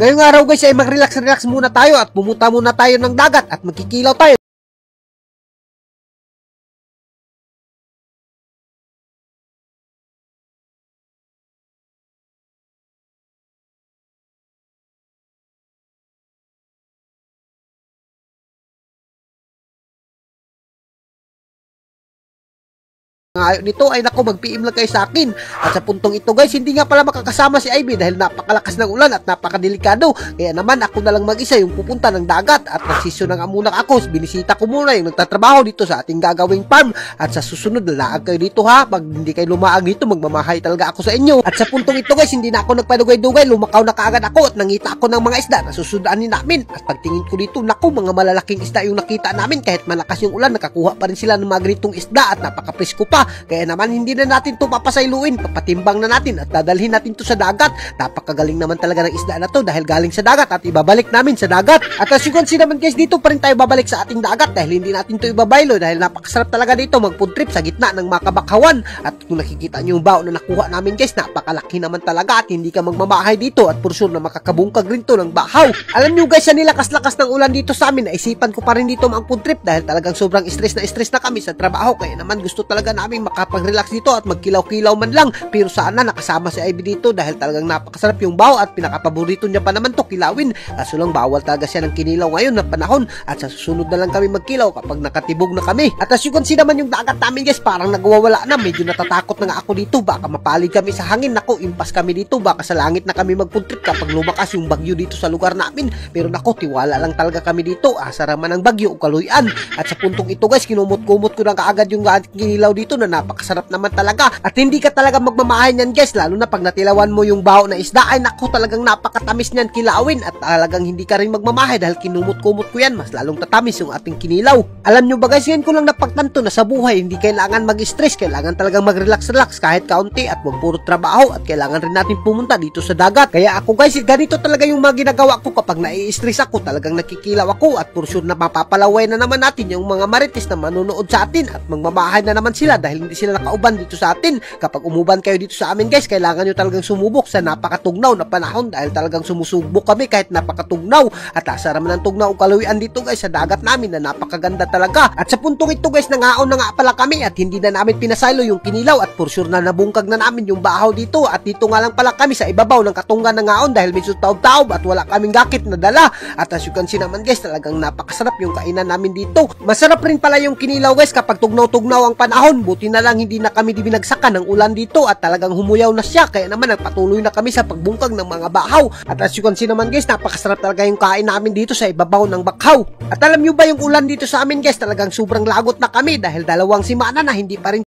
Ngayong araw guys ay mag-relax muna tayo at pumunta muna tayo ng dagat at magkikilaw tayo. Ngayon nito ay nako mag-PM lang kayo sa akin. At sa puntong ito guys, hindi nga pala makakasama si Ivy dahil napakalakas ng ulan at napakadelikado. Kaya naman ako na lang mag-isa yung pupunta ng dagat at nagsisyo na nga muna ako. Binisita ko muna yung nagtatrabaho dito sa ating gagawing farm. At sa susunod laag kayo dito ha. Pag hindi kayo lumaag dito, magmamahay talaga ako sa inyo. At sa puntong ito guys, hindi na ako nagpadugay-dugay. Lumakaw na kaagad ako at nangita ako ng mga isda na susudanin namin. At pagtingin ko dito, naku, mga malalaking isda yung nakita namin. Kahit malakas yung ulan, nakakuha pa rin sila ng mga ganitong isda at napaka-presko pa. Kaya naman hindi na natin to papasayluin, papatimbang na natin at dadalhin natin to sa dagat. Napakagaling naman talaga ng isda na to dahil galing sa dagat at ibabalik namin sa dagat. At as you can see naman guys, dito pa rin tayo babalik sa ating dagat dahil hindi natin to ibabaylo dahil napakasarap talaga dito mag-food trip sa gitna ng mga kabakhawan. At kung nakikita nyo yung bao na nakuha namin guys, napakalaki naman talaga at hindi ka magmamahay dito at for sure na makakabungkag rin to ng bahaw. Alam nyo guys, sa nilakas-lakas ng ulan dito sa amin, naisipan ko pa rin dito mag-food trip dahil talagang sobrang stress na kami sa trabaho. Kaya naman gusto talaga namin makapag-relax dito at magkilaw-kilaw man lang. Pero sana nakasama si Ivy dito dahil talagang napakasarap yung baw at pinakapaborito niya pa naman to kilawin. Kaso lang bawal talaga siya ng kinilaw ngayon na panahon at sa susunod na lang kami magkilaw kapag nakatibog na kami. At as you can see naman yung dagat namin guys, parang nagwawala na. Medyo natatakot na nga ako dito, baka mapalig kami sa hangin. Nako, impas kami dito, baka sa langit na kami mag-food trip kapag lumakas yung bagyo dito sa lugar namin. Pero nako, tiwala lang talaga kami dito. Asara man ang bagyo o kaluyan. At sa puntong ito guys, kinumot-kumot ko na kaagad yung kinilaw dito na napakasarap naman talaga. At hindi ka talaga magmamahay niyan guys, lalo na pag natilawan mo yung bao na isda, ay naku, talagang napakatamis niyan kilawin at talagang hindi ka rin magmamahay dahil kinumot-kumot ko yan, mas lalong tatamis yung ating kinilaw. Alam nyo ba guys, yan ko lang napagtanto na sa buhay, hindi kailangan mag-stress, kailangan talagang mag-relax kahit kaunti at wag puro trabaho at kailangan rin natin pumunta dito sa dagat. Kaya ako guys, ganito talaga yung mga ginagawa ko kapag nai-stress ako, talagang nakikilaw ako at for sure na mapapalaway na naman natin yung mga marites na manonood sa atin at magmamahay na naman sila dahil hindi sila nakauban dito sa atin. Kapag umuban kayo dito sa amin guys, kailangan nyo talagang sumubok sa napakatugnaw na panahon dahil talagang sumusubok kami kahit napakatugnaw at asara man ang tugnaw o kaluwian dito guys sa dagat namin na napakaganda talaga. At sa puntong ito guys, nangaon na nga pala kami at hindi na namin pinasaylo yung kinilaw at for sure na nabungkag na namin yung bahaw dito at dito nga lang pala kami sa ibabaw ng katungan ng ngaon dahil medyo taob-taob at wala kaming gakit na dala. At as you can see naman guys, talagang napakasarap yung kainan namin dito. Masarap rin pala yung kinilaw guys kapag tugnaw-tugnaw ang panahon. Buti na lang hindi na kami binagsakan ng ulan dito at talagang humuyaw na siya, kaya naman nagpatuloy na kami sa pagbungkag ng mga bahaw. At as you can see naman guys, napakasarap talaga yung kain namin dito sa ibabaw ng bakhaw. At alam nyo ba yung ulan dito sa amin guys, talagang sobrang lagot na kami dahil 2 semana na hindi pa rin